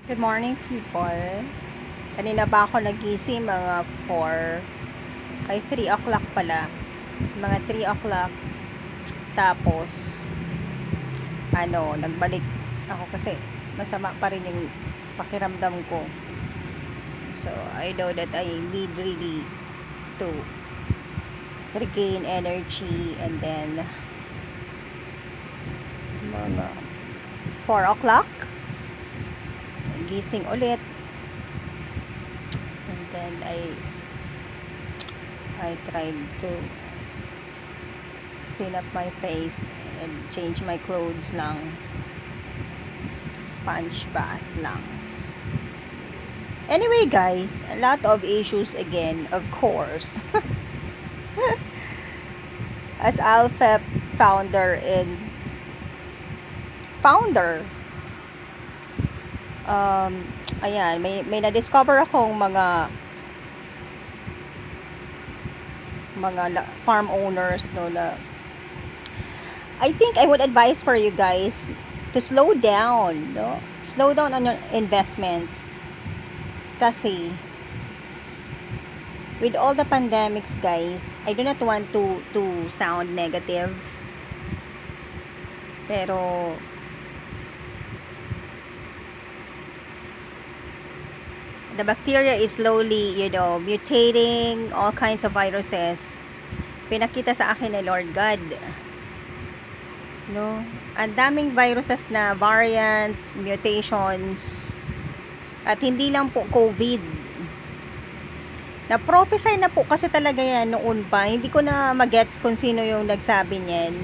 Good morning, people. Kanina ba ako nagising? Mga 4, ay 3 o'clock pala. Mga 3 o'clock. Tapos, nagbalik ako kasi masama pa rin yung pakiramdam ko. So, I know that I need really to regain energy, and then mga 4 o'clock gising ulit, and then I tried to clean up my face and change my clothes lang, sponge bath lang. Anyway guys, a lot of issues again, of course. As Alpha founder, ayan, may na-discover akong mga farm owners, no, na I think I would advise for you guys to slow down, no? Slow down on your investments. Kasi with all the pandemics, guys, I do not want to sound negative, pero the bacteria is slowly, mutating, all kinds of viruses. Pinakita sa akin ni Lord God, no? Ang daming viruses na variants, mutations, at hindi lang po COVID. Na-prophesy na po kasi talaga yan noon pa. Hindi ko na magets kung sino yung nagsabi niyan,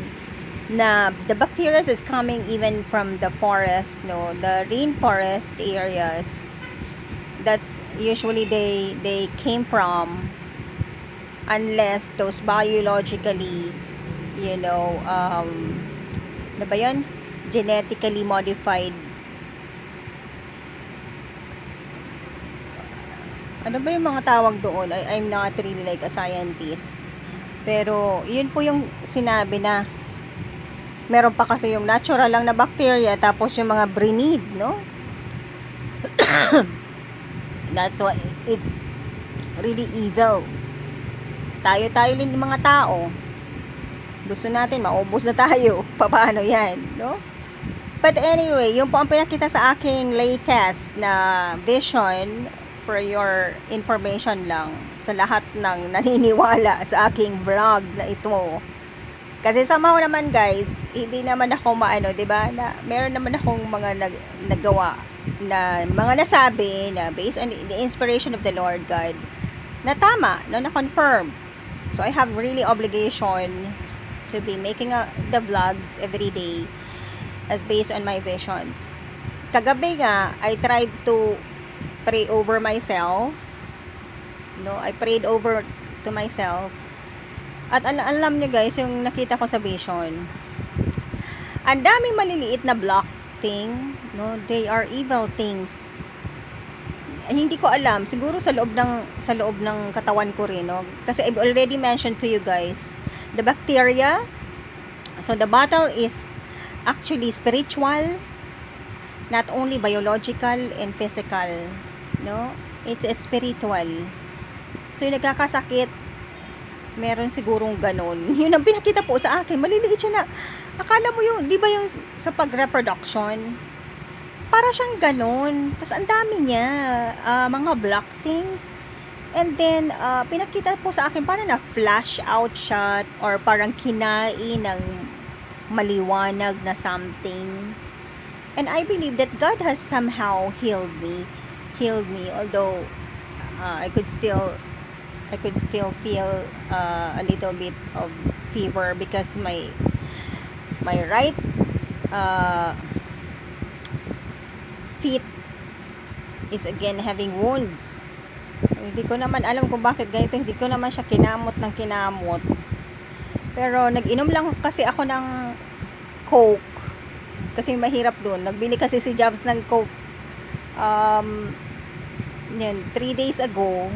na the bacteria is coming even from the forest, no? The rainforest areas. That's usually they came from, unless those biologically, ano ba yun? Genetically modified. Ano ba yung mga tawag doon? I'm not really like a scientist. Pero, yun po yung sinabi na meron pa kasi yung natural lang na bacteria, tapos yung mga brinid, no? That's why it's really evil. Tayo din ng mga tao. Gusto natin maubos na tayo. Paano yan, no? But anyway, yung po ang pinakita sa aking latest na vision, for your information lang, sa lahat ng naniniwala sa aking vlog na ito. Kasi somehow naman guys, hindi naman ako diba? Na meron naman akong mga nagawa na mga nasabi na based on the inspiration of the Lord God, na tama, na confirm. So I have really obligation to be making the vlogs every day as based on my visions. Kagabi nga, I tried to pray over myself, no? I prayed over to myself. At alam niyo guys, yung nakita ko sa vision, ang daming maliliit na block thing, no? They are evil things. Hindi ko alam, siguro sa loob ng katawan ko rin, no? Kasi I've already mentioned to you guys, the bacteria, so the battle is actually spiritual, not only biological and physical, no? It's a spiritual. So yung nagkakasakit, meron sigurong ganun. Yun ang pinakita po sa akin. Maliliit siya na, akala mo yung, di ba yung sa pag-reproduction, para siyang ganun. Tapos ang dami niya, mga black thing. And then, pinakita po sa akin, parang na-flash out shot, or parang kinain ng maliwanag na something. And I believe that God has somehow healed me, although I could still feel a little bit of fever, because my right feet is again having wounds. Hindi ko naman alam kung bakit ganito, hindi ko naman siya kinamot, pero nag-inom lang kasi ako ng Coke, kasi mahirap dun. Nagbili kasi si Jobs ng Coke 3 days ago,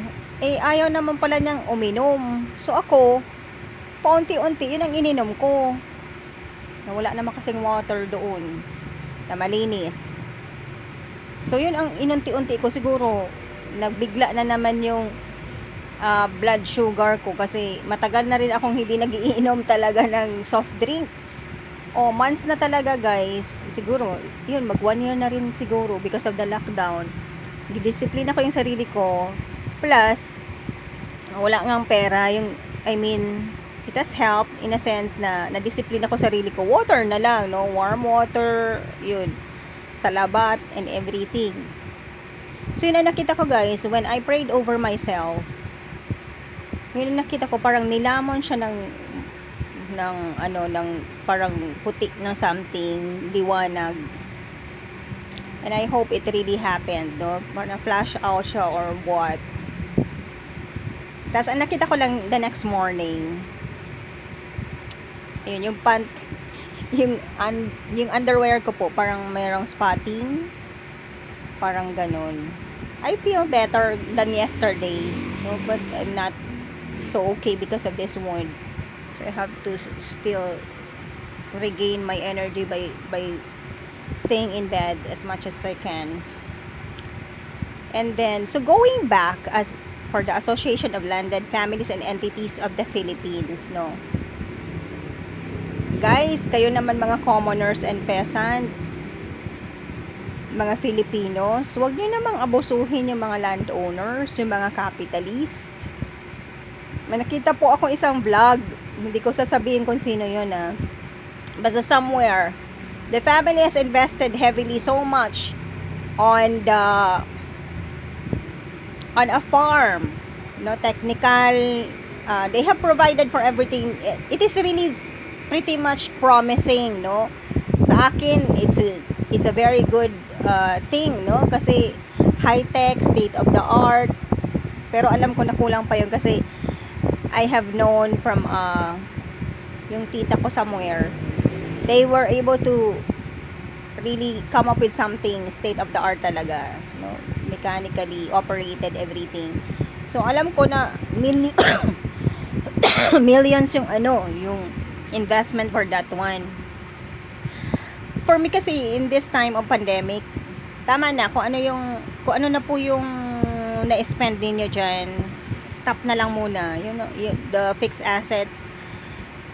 ayaw naman pala niyang uminom. So ako, paunti-unti yun ang ininom ko, na wala naman kasing water doon na malinis. So yun ang inunti-unti ko, siguro nagbigla na naman yung blood sugar ko kasi matagal na rin akong hindi nagiinom talaga ng soft drinks. O months na talaga guys, siguro yun, mag 1 year na rin siguro because of the lockdown. Didisiplina ko yung sarili ko, plus wala ngang pera, yung I mean it has helped in a sense na nadisiplina ko sarili ko. Water na lang, no, warm water, yun, sa labat and everything. So yun ang nakita ko guys, when I prayed over myself, yun ang nakita ko, parang nilamon siya ng parang puti ng something, liwanag. And I hope it really happened, no? Parang flash out siya or what. Tapos ang nakita ko lang the next morning, yun, yung pant, yung underwear ko po, parang mayroong spotting, parang ganun. I feel better than yesterday, no? But I'm not so okay because of this wound. So I have to still regain my energy by staying in bed as much as I can. And then, so going back as for the Association of Landed Families and Entities of the Philippines, no? Guys, kayo naman mga commoners and peasants, mga Filipinos, huwag nyo namang abusuhin yung mga landowners, yung mga capitalist. May nakita po akong isang vlog, hindi ko sasabihin kung sino yun, basta somewhere, the family has invested heavily so much on a farm, no, technical, they have provided for everything. It is really pretty much promising, no. Sa akin, it's a very good thing, no, kasi high tech, state of the art. Pero alam ko na kulang pa yun kasi I have known from yung tita ko somewhere, they were able to really come up with something state of the art talaga, no, mechanically operated everything. So alam ko na millions yung yung investment for that one. For me kasi in this time of pandemic, tama na kung ano na po yung na-spend niyo diyan, stop na lang muna. The fixed assets,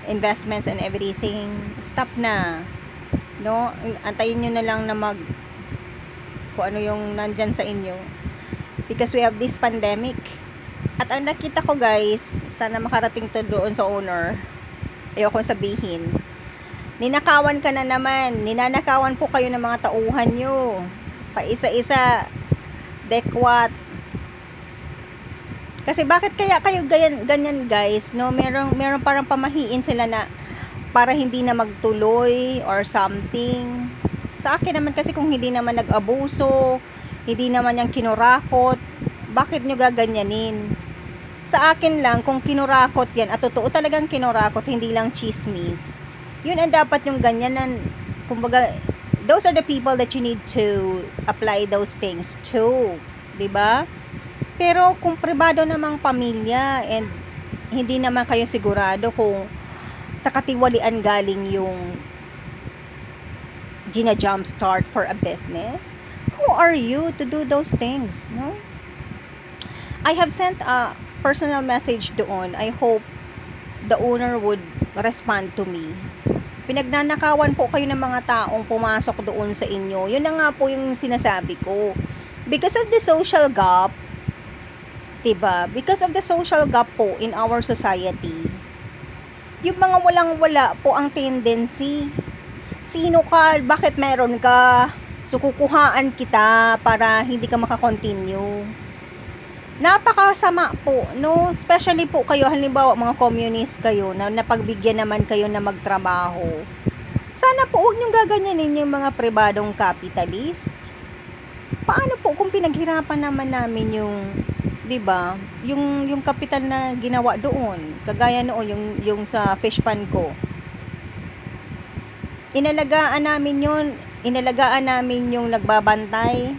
investments and everything, stop na. No, antayin niyo na lang na kung ano yung nandyan sa inyo, because we have this pandemic. At ang nakita ko guys, sana makarating to doon sa owner, ayoko sabihin, ninakawan ka na naman, ninanakawan po kayo ng mga tauhan nyo, pa isa-isa, dekwat. Kasi bakit kaya kayo ganyan guys, no? Meron parang pamahiin sila na para hindi na magtuloy or something. Sa akin naman kasi kung hindi naman nag-abuso, hindi naman yung kinurakot, bakit nyo gaganyanin? Sa akin lang, kung kinurakot yan, at totoo talagang kinurakot, hindi lang chismis, yun ang dapat yung ganyanan. Kumbaga, those are the people that you need to apply those things to, diba? Pero kung pribado namang pamilya and hindi naman kayo sigurado kung sa katiwalian galing yung jump start for a business, who are you to do those things, no? I have sent a personal message doon. I hope the owner would respond to me. Pinagnanakawan po kayo ng mga taong pumasok doon sa inyo. Yun na nga po yung sinasabi ko. Because of the social gap, diba? Because of the social gap po in our society, yung mga walang-wala po ang tendency. Sino ka? Bakit meron ka? So, kukuhaan kita para hindi ka makakontinue. Napakasama po, no? Especially po kayo, halimbawa mga communist kayo, na napagbigyan naman kayo na magtrabaho. Sana po huwag niyong gaganyanin yung mga pribadong capitalist. Paano po kung pinaghirapan naman namin yung, diba, yung kapital na ginawa doon, kagaya noon yung sa fish pan ko, inalagaan namin yung nagbabantay,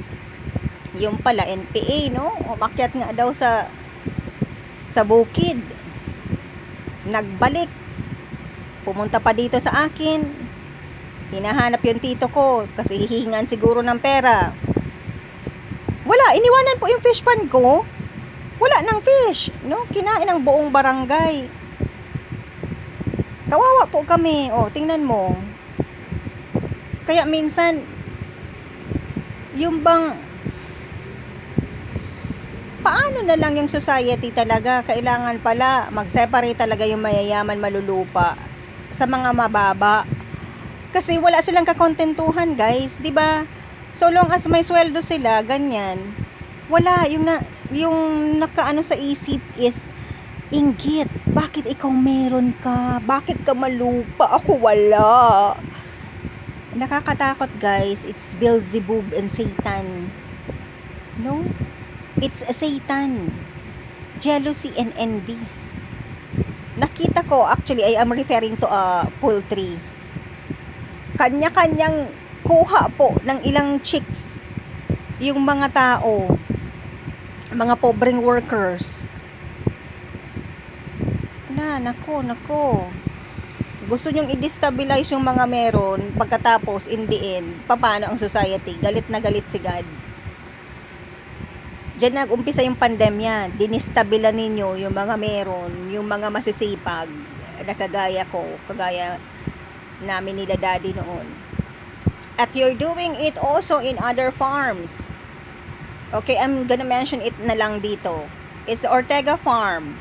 yung pala NPA, no, umakyat nga daw sa bukid, nagbalik, pumunta pa dito sa akin, hinahanap yung tito ko kasi hihingan siguro ng pera. Wala, iniwanan po yung fish pan ko. Wala ng fish, no? Kinain ng buong barangay. Kawawa po kami. O, tingnan mo. Kaya minsan, yung bang, paano na lang yung society talaga? Kailangan pala mag-separate talaga yung mayayaman malulupa sa mga mababa. Kasi wala silang kakontentuhan, guys, 'di ba? So long as may sweldo sila, ganyan. Wala yung nakaano sa isip is inggit. Bakit ikaw meron ka? Bakit ka malupa? Ako wala. Nakakatakot, guys. It's Beelzebub and Satan. No? It's a Satan. Jealousy and envy. Nakita ko, actually, I am referring to poultry. Kanya-kanyang kuha po ng ilang chicks yung mga tao, mga pobreng workers. Nako. Gusto nyong i-destabilize yung mga meron, pagkatapos, in the end, paano ang society? Galit na galit si God. Diyan nag-umpisa yung pandemya. Dinestabilan ninyo yung mga meron, yung mga masisipag, na kagaya namin nila daddy noon. At you're doing it also in other farms. Okay, I'm gonna mention it na lang dito. It's Ortega Farm.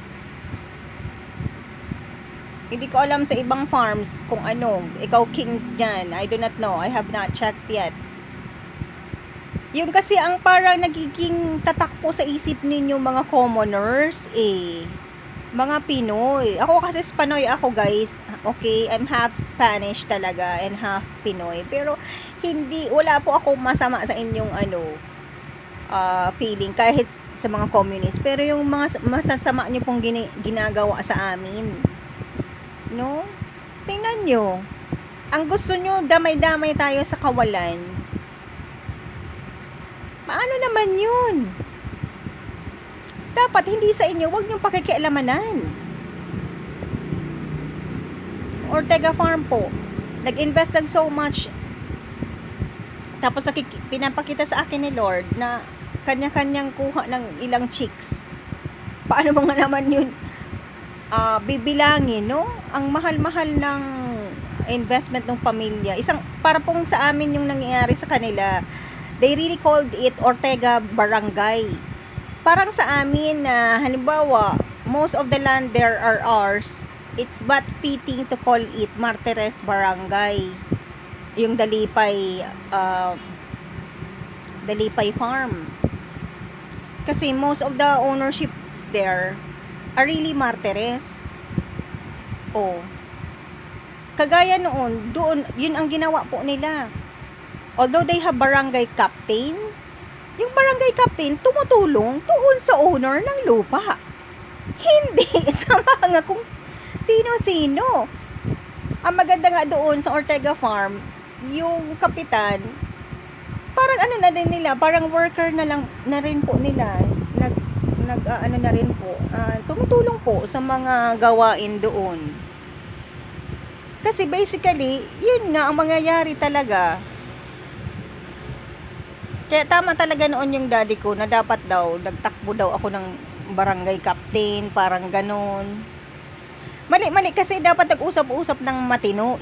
Hindi ko alam sa ibang farms kung ano. Ikaw kings dyan. I do not know. I have not checked yet. Yung kasi ang parang nagiging tatakpo sa isip ninyo mga commoners mga Pinoy. Ako kasi Spanoy ako, guys. Okay, I'm half Spanish talaga and half Pinoy. Pero wala po ako masama sa inyong feeling kahit sa mga communist. Pero yung mga masasama nyo pong ginagawa sa amin, no? Tingnan nyo. Ang gusto nyo, damay-damay tayo sa kawalan. Paano naman yun? Dapat hindi sa inyo, wag niyong pakikialamanan. Ortega Farm po, nag-invest ng so much, tapos pinapakita sa akin ni Lord na kanya-kanyang kuha ng ilang chicks. Paano mo nga naman yun bibilangin, no? Ang mahal-mahal ng investment ng pamilya. Para pong sa amin yung nangyayari sa kanila, they really called it Ortega Barangay. Parang sa amin na halimbawa, most of the land there are ours. It's but fitting to call it Martires Barangay. Yung Dalipay Farm. Kasi most of the ownerships there are really Martires. Kagaya noon, doon, yun ang ginawa po nila. Although they have barangay captain, yung barangay captain tumutulong doon sa owner ng lupa. Hindi sa mga kung sino-sino. Ang maganda nga doon sa Ortega Farm, yung kapitan, parang na din nila, parang worker na rin po nila. Na rin po, tumutulong po sa mga gawain doon. Kasi basically, yun nga ang mangyayari talaga. Kaya tama talaga noon yung daddy ko na dapat daw, nagtakbo daw ako ng barangay captain, parang ganon. Mali kasi dapat nag-usap-usap ng matino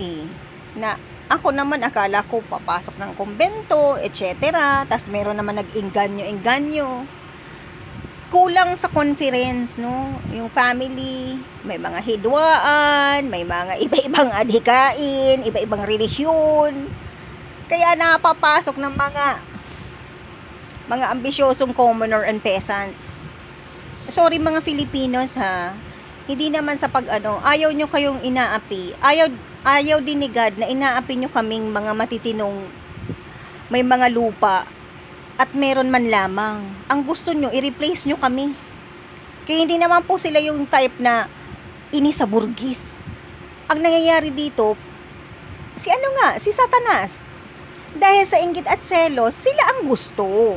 na ako naman akala ko papasok ng kumbento, etc. Tas meron naman nag-inganyo. Kulang sa conference, no? Yung family, may mga hidwaan, may mga iba-ibang adhikain, iba-ibang relihiyon. Kaya napapasok ng mga ambisyosong commoner and peasants. Sorry mga Filipinos ha. Hindi naman sa ayaw nyo kayong inaapi. Ayaw din ni God na inaapi nyo kaming mga matitinong may mga lupa at meron man lamang. Ang gusto nyo, i-replace nyo kami. Kaya hindi naman po sila yung type na ini sa burgis. Ang nangyayari dito, si Satanas. Dahil sa inggit at selos, sila ang gusto.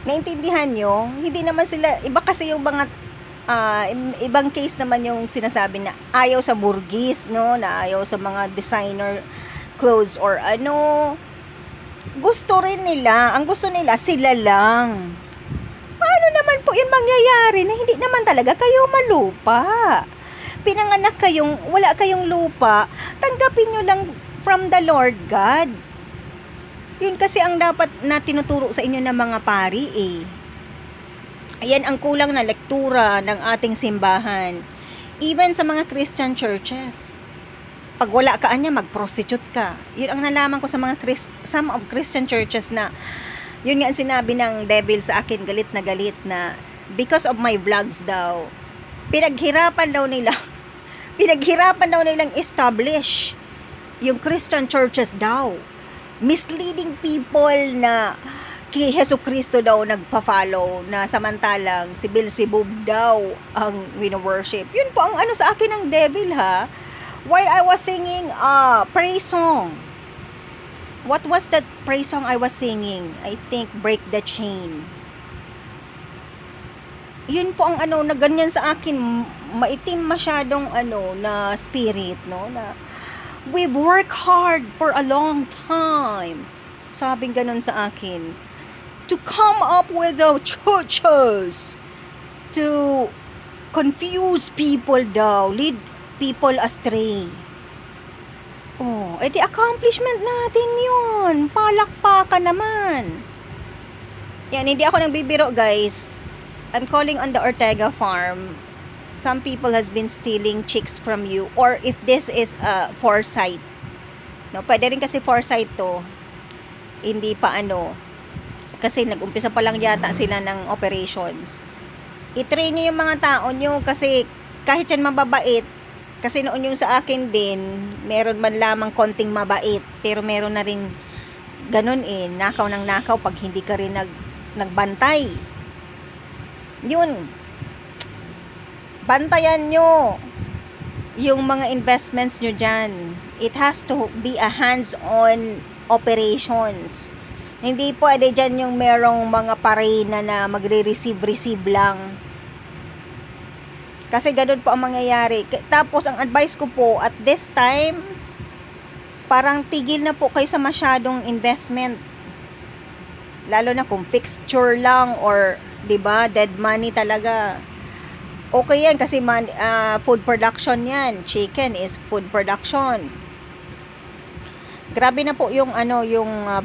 Naintindihan nyo? Hindi naman sila, iba kasi yung mga ibang case naman yung sinasabi na ayaw sa burgis, no? Na ayaw sa mga designer clothes or gusto rin nila, ang gusto nila, sila lang. Paano naman po yun mangyayari na hindi naman talaga kayo malupa? Pinanganak kayong, wala kayong lupa, tanggapin nyo lang from the Lord God. Yun kasi ang dapat na tinuturo sa inyo ng mga pari eh. Ayan ang kulang na lektura ng ating simbahan. Even sa mga Christian churches. Pag wala ka anya, mag-prostitute ka. Yun ang nalaman ko sa mga some of Christian churches na yun nga ang sinabi ng devil sa akin, galit na because of my vlogs daw, pinaghirapan daw nilang establish yung Christian churches daw. Misleading people na kay Hesus Kristo daw nagpa-follow na samantalang si Beelzebub daw ang wino-worship. Yun po ang ano sa akin ng devil ha. While I was singing praise song. What was that praise song I was singing? I think Break the Chain. Yun po ang ano na ganyan sa akin, maitim masyadong ano na spirit, no? Na we've worked hard for a long time. Sabing ganun sa akin. To come up with the churches to confuse people daw, lead people astray. Oh, edi accomplishment natin yun. Palakpakan naman. Yan, hindi ako nagbibiro guys. I'm calling on the Ortega farm. Some people has been stealing chicks from you, or if this is a foresight. No, pwede rin kasi foresight to. Hindi pa ano. Kasi nag-umpisa pa lang yata sila ng operations. I-train nyo yung mga tao nyo kasi kahit yan mababait, kasi noon yung sa akin din, meron man lamang konting mabait, pero meron na rin ganun eh, nakaw ng nakaw pag hindi ka rin nagbantay. Yun. Bantayan nyo yung mga investments nyo dyan. It has to be a hands-on operations. Hindi pwede dyan yung merong mga parena na magre-receive lang. Kasi ganun po ang mangyayari. Tapos, ang advice ko po, at this time, parang tigil na po kayo sa masyadong investment. Lalo na kung fixture lang or, 'di ba, dead money talaga. Okay yan kasi food production yan. Chicken is food production. Grabe na po yung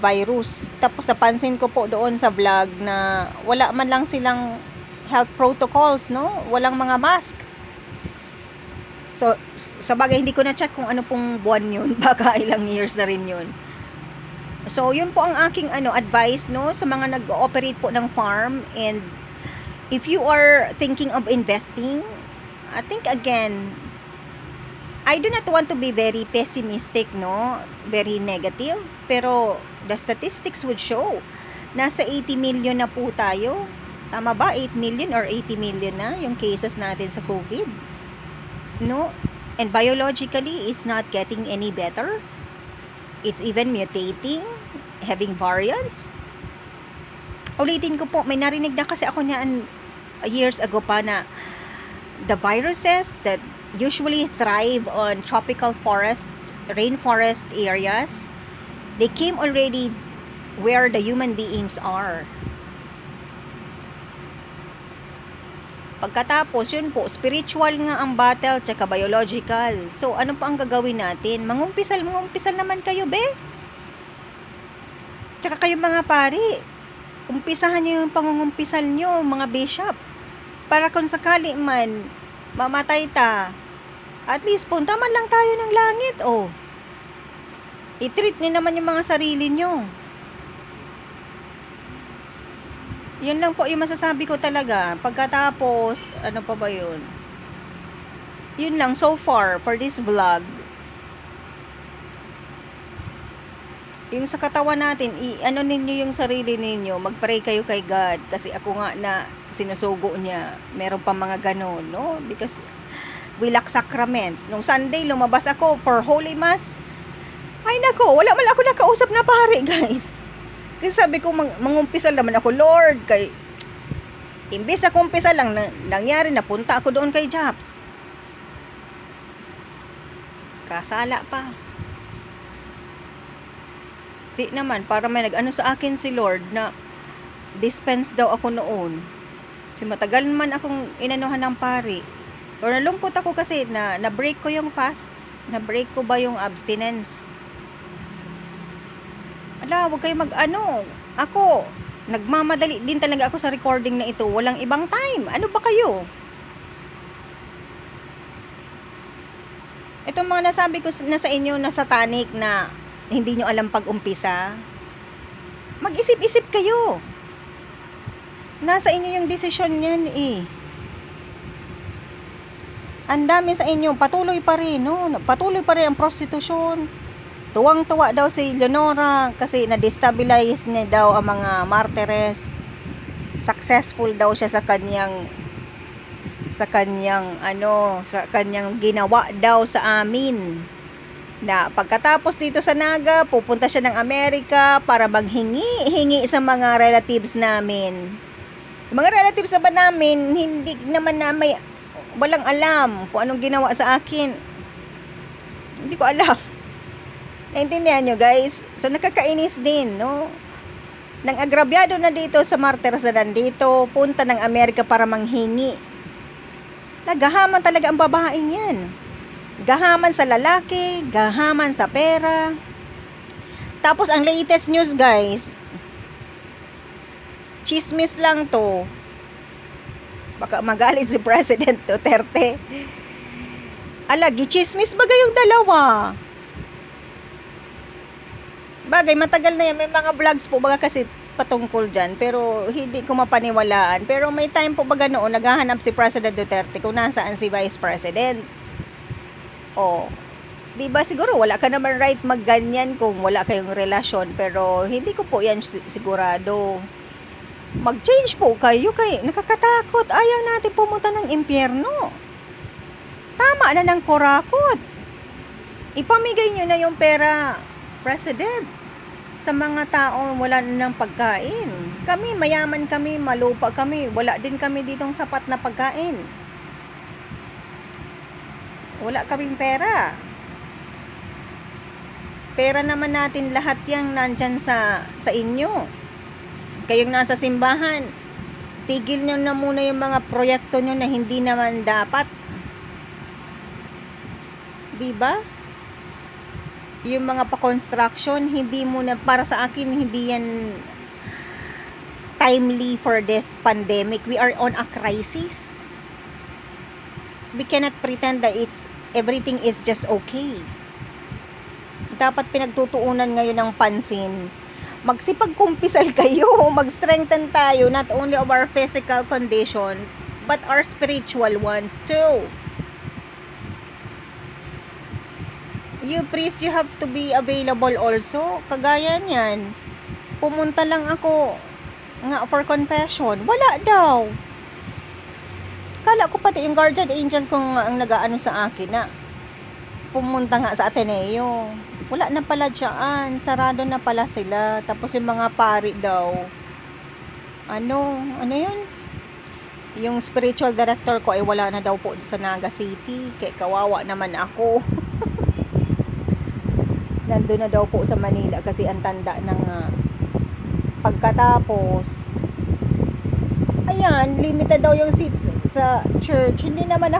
virus. Tapos napansin ko po doon sa vlog na wala man lang silang health protocols, no? Walang mga mask. So, sa bagay, hindi ko na check kung ano pong buwan yun. Baka ilang years na rin yun. So, yun po ang aking advice, no? Sa mga nag-ooperate po ng farm. And if you are thinking of investing, I think again, I do not want to be very pessimistic, no? Very negative. Pero, the statistics would show. Nasa 80 million na po tayo. Tama ba? 8 million or 80 million na yung cases natin sa COVID. No? And biologically, it's not getting any better. It's even mutating, having variants. Ulitin ko po, may narinig na kasi ako niyan years ago pa na the viruses that usually thrive on tropical forest, rainforest areas, they came already where the human beings are. Pagkatapos, yun po, spiritual nga ang battle, tsaka biological. So, ano pa ang gagawin natin? Mangumpisal naman kayo, be. Tsaka kayo mga pari, umpisahan nyo yung pangungumpisal nyo, mga bishop. Para kung sakali man, mamatay ta, at least punta man lang tayo ng langit, oh. I-treat nyo naman yung mga sarili nyo. Yun lang po yung masasabi ko talaga. Pagkatapos, ano pa ba yun? Yun lang, so far, for this vlog. Yung sa katawan natin, ano ninyo yung sarili ninyo, mag-pray kayo kay God. Kasi ako nga na sinusugo niya, meron pa mga ganon, no? Because we lack sacraments. Nung Sunday, lumabas ako for Holy Mass. Ay nako, wala man ako nakausap na pare, guys. Kasi sabi ko, mangumpisal naman ako, Lord, kay imbes na kumpisal lang, nangyari, napunta ako doon kay Japs. Kasala pa. Di naman, para may nag-ano sa akin si Lord na dispense daw ako noon. Kasi matagal naman akong inanuhan ng pari. Pero nalungkot ako kasi na-break ko yung fast. Na-break ko ba yung abstinence? Ala, huwag kayo mag-ano. Ako, nagmamadali din talaga ako sa recording na ito. Walang ibang time. Ano ba kayo? Itong mga nasabi ko na sa inyo na satanic na hindi nyo alam pag-umpisa, mag-isip-isip kayo. Nasa inyo yung desisyon yan eh. Ang dami sa inyo, patuloy pa rin, no? Patuloy pa rin ang prostitusyon. Tuwang-tuwa daw si Leonora kasi na-destabilize niya daw ang mga martires. Successful daw siya sa kanyang ginawa daw sa amin. Na pagkatapos dito sa Naga, pupunta siya ng Amerika para maghingi sa mga relatives namin. Yung mga relatives ba namin, hindi naman na walang alam kung anong ginawa sa akin. Hindi ko alam. Naintindihan nyo guys? So nakakainis din, no? Nang agrabyado na dito sa martyrs na nandito, punta ng Amerika para manghingi. Nagahaman talaga ang babaeng yan. Gahaman sa lalaki, gahaman sa pera. Tapos ang latest news guys, chismis lang to. Baka magalit si President Duterte. Alagi, chismis bagay yung dalawa. Bagay, matagal na yan. May mga vlogs po baga kasi patungkol dyan. Pero hindi ko mapaniwalaan. Pero may time po baga noon, naghahanap si President Duterte kung nasaan si Vice President. O, diba siguro wala ka naman right magganyan kung wala kayong relasyon. Pero hindi ko po yan sigurado. Mag-change po kayo kay nakakatakot. Ayaw natin pumunta ng impyerno. Tama na ng kurakot. Ipamigay nyo na yung pera, President, sa mga tao wala na ng pagkain. Kami, mayaman kami, malupa kami. Wala din kami ditong sapat na pagkain. Wala kaming pera. Pera naman natin lahat yang nandyan sa inyo. Kayong nasa simbahan, tigil nyo na muna yung mga proyekto nyo na hindi naman dapat. Diba? Yung mga pa-construction, hindi muna, para sa akin, hindi yan timely for this pandemic. We are on a crisis. We cannot pretend that everything is just okay. Dapat pinagtutuunan ngayon ng pansin. Magsipagkumpisal kayo, mag-strengthen tayo not only of our physical condition but our spiritual ones too. You priest, you have to be available also. Kagaya niyan, pumunta lang ako nga for confession, wala daw. Kala ko pati yung guardian angel kung ang nag-aano sa akin na pumunta nga sa Ateneo. Wala na pala dyan. Sarado na pala sila. Tapos yung mga pari daw. Ano yun? Yung spiritual director ko ay wala na daw po sa Naga City. Kaya kawawa naman ako. Nandun na daw po sa Manila kasi ang tanda ng pagkatapos. Ayan, limited daw yung seats sa church. Hindi naman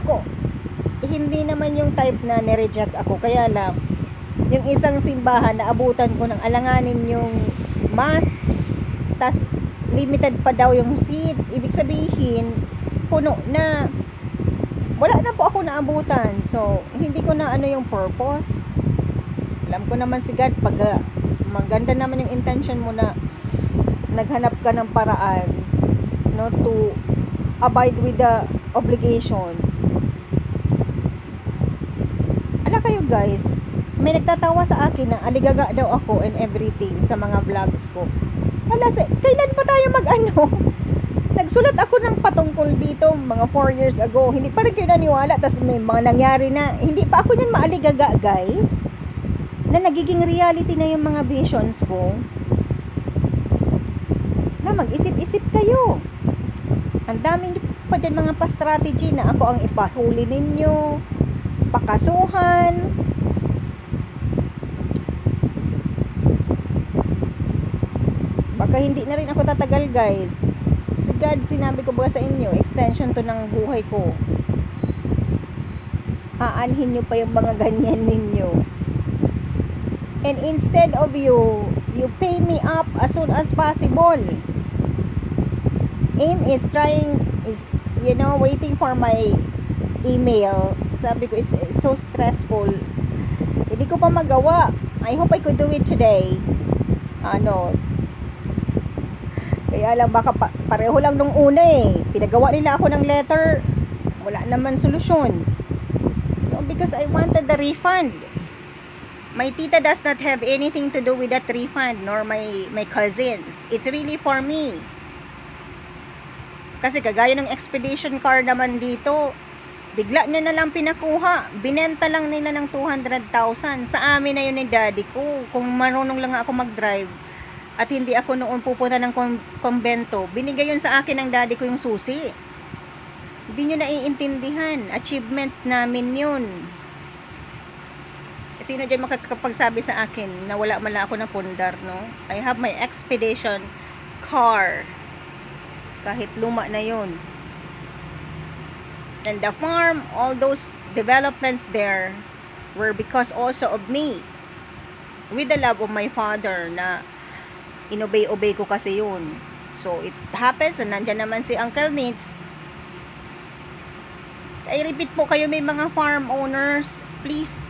yung type na nireject ako. Kaya lang, yung isang simbahan na abutan ko ng alanganin yung mass, tas limited pa daw yung seats, ibig sabihin puno na, wala na po ako naabutan. So hindi ko na ano yung purpose. Alam ko naman si God, pag maganda naman yung intention mo na naghanap ka ng paraan, no, to abide with the obligation. Ala kayo guys, may nagtatawa sa akin na aligaga daw ako and everything sa mga vlogs ko. Hala, kailan pa tayo mag-ano? Nagsulat ako ng patungkol dito mga 4 years ago. Hindi pa rin kayo naniwala. Tapos may mga nangyari na. Hindi pa ako yan maaligaga guys. Na nagiging reality na yung mga visions ko. Na mag-isip-isip kayo. Ang dami pa dyan mga pa-strategy na ako ang ipahuli ninyo. Pakasuhan. Kaya hindi na rin ako tatagal, guys. Si God, sinabi ko ba sa inyo, extension to ng buhay ko. Aanhin nyo pa yung mga ganyan ninyo. And instead of you pay me up as soon as possible. AIM is waiting for my email. Sabi ko, it's so stressful. Hindi ko pa magawa. I hope I could do it today. Kaya lang baka pareho lang nung una eh. Pinagawa nila ako ng letter. Wala naman solusyon. No, because I wanted the refund. My tita does not have anything to do with that refund, nor my cousins. It's really for me. Kasi kagaya ng expedition car naman dito, bigla niya na lang pinakuha. Binenta lang nila ng 200,000. Sa amin na yun ni daddy ko. Kung marunong lang ako mag-drive at hindi ako noon pupunta ng kumbento, binigay yun sa akin ng daddy ko yung susi. Hindi nyo naiintindihan. Achievements namin yun. Sino dyan makakapagsabi sa akin na wala man lang ako ng pundar, no? I have my expedition car. Kahit luma na yun. And the farm, all those developments there were because also of me. With the love of my father na inobey-obey ko kasi yun. So, it happens na nandyan naman si Uncle Nitz. I repeat po kayo, may mga farm owners, please,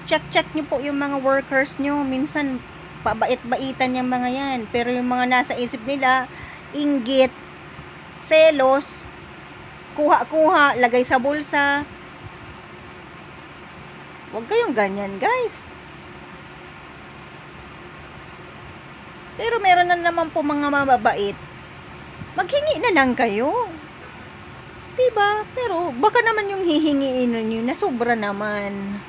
check nyo po yung mga workers nyo. Minsan, pabait-baitan yung mga yan. Pero yung mga nasa isip nila, inggit, selos, kuha-kuha, lagay sa bulsa. Huwag kayong ganyan, guys. Pero meron na naman po mga mababait. Maghingi na lang kayo. Diba? Pero baka naman yung hihingiin nyo na sobra naman.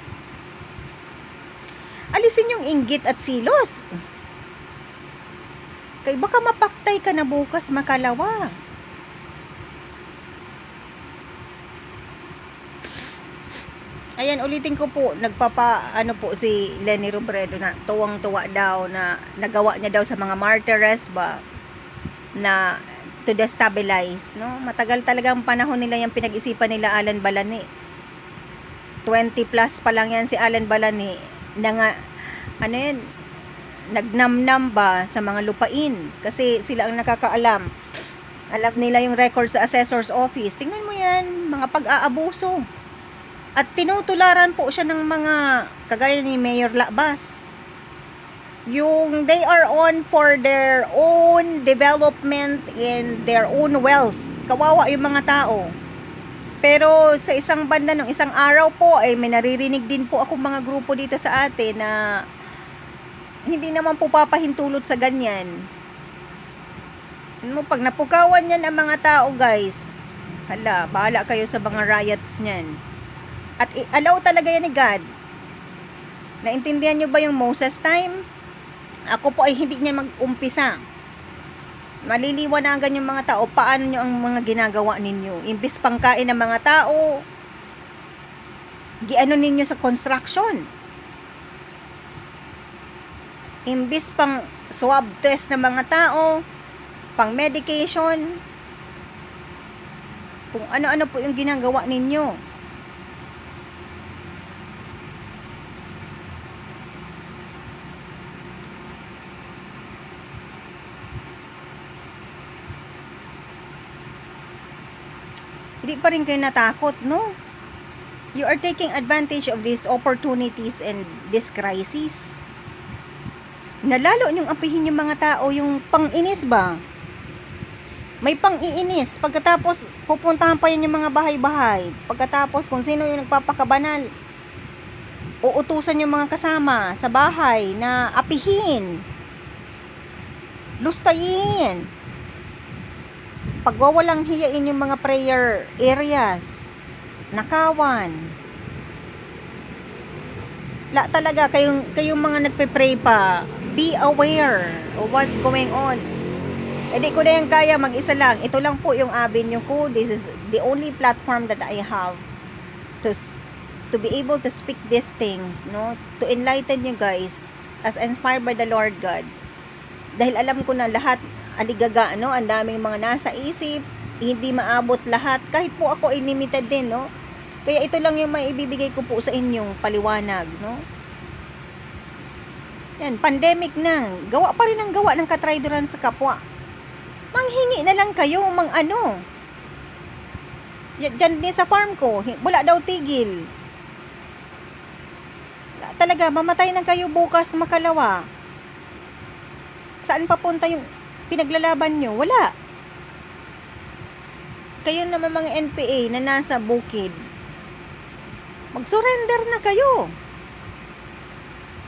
Alisin yung inggit at silos. Kaya baka mapaktay ka na bukas makalawa. Ayan, ulitin ko po, po si Leni Robredo na tuwang-tuwa daw na nagawa niya daw sa mga martyrs ba na to destabilize, no? Matagal talagang panahon nila yung pinag-isipan nila Alan Balani. 20 plus pa lang yan si Alan Balani na nga, nagnamnam ba sa mga lupain kasi sila ang nakakaalam. Alam nila yung record sa assessor's office. Tingnan mo yan, mga pag-aabuso. At tinutularan po siya ng mga kagaya ni Mayor Labas. Yung they are on for their own development and their own wealth. Kawawa yung mga tao. Pero sa isang banda ng isang araw po ay may naririnig din po ako mga grupo dito sa atin na hindi naman po papahintulot sa ganyan. Pag napukawan yan ang mga tao, guys, hala, bahala kayo sa mga riots niyan. At allow talaga yan ni God. Naintindihan nyo ba yung Moses time? Ako po ay hindi niya mag-umpisa. Maliliwanagan yung mga tao paano nyo ang mga ginagawa ninyo. Imbis pangkain ng mga tao, giano ninyo sa construction. Imbis pang swab test ng mga tao, pang medication, kung ano-ano po yung ginagawa ninyo. Hindi pa rin kayo natakot, no? You are taking advantage of these opportunities and this crisis. Nalalo niyong apihin yung mga tao, yung pang-inis ba? May pang-iinis. Pagkatapos, pupuntahan pa yan yung mga bahay-bahay. Pagkatapos, kung sino yung nagpapakabanal, uutusan yung mga kasama sa bahay na apihin, lustayin, pagwawalang hiyain yung mga prayer areas, nakawan. Talaga, kayong mga nagpe-pray pa, be aware of what's going on. Hindi ko na yan kaya mag-isa lang. Ito lang po yung avenue ko. This is the only platform that I have to be able to speak these things, no? To enlighten you guys as inspired by the Lord God Dahil alam ko na lahat aligaga, no? Ang daming mga nasa isip, hindi maabot lahat. Kahit po ako ay limited din, no? Kaya ito lang yung maibibigay ko po sa inyong paliwanag, no? Yan, pandemic na. Gawa pa rin ang gawa ng katrayduran sa kapwa. Manghingi na lang kayo, ano. Diyan din sa farm ko, wala daw tigil. Wala talaga, mamatay na kayo bukas makalawa. Saan papunta yung pinaglalaban nyo? Wala. Kayo naman mga NPA na nasa bukid, mag-surrender na kayo.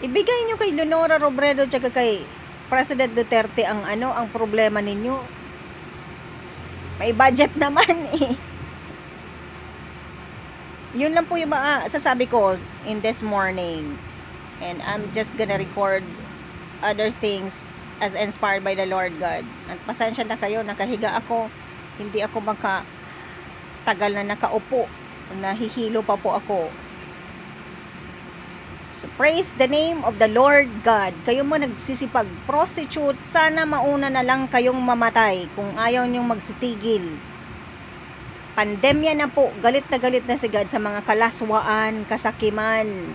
Ibigay nyo kay Leonora Robredo tsaka kay President Duterte ang ang problema ninyo. May budget naman eh. Yun lang po yung sasabi ko in this morning. And I'm just gonna record other things as inspired by the Lord God. At pasensya na kayo, nakahiga ako. Hindi ako tagal na nakaupo. Nahihilo pa po ako. So praise the name of the Lord God. Kayo mo nagsisipag prostitute, sana mauna na lang kayong mamatay kung ayaw nyong magsitigil. Pandemya na po, galit na si God sa mga kalaswaan, kasakiman,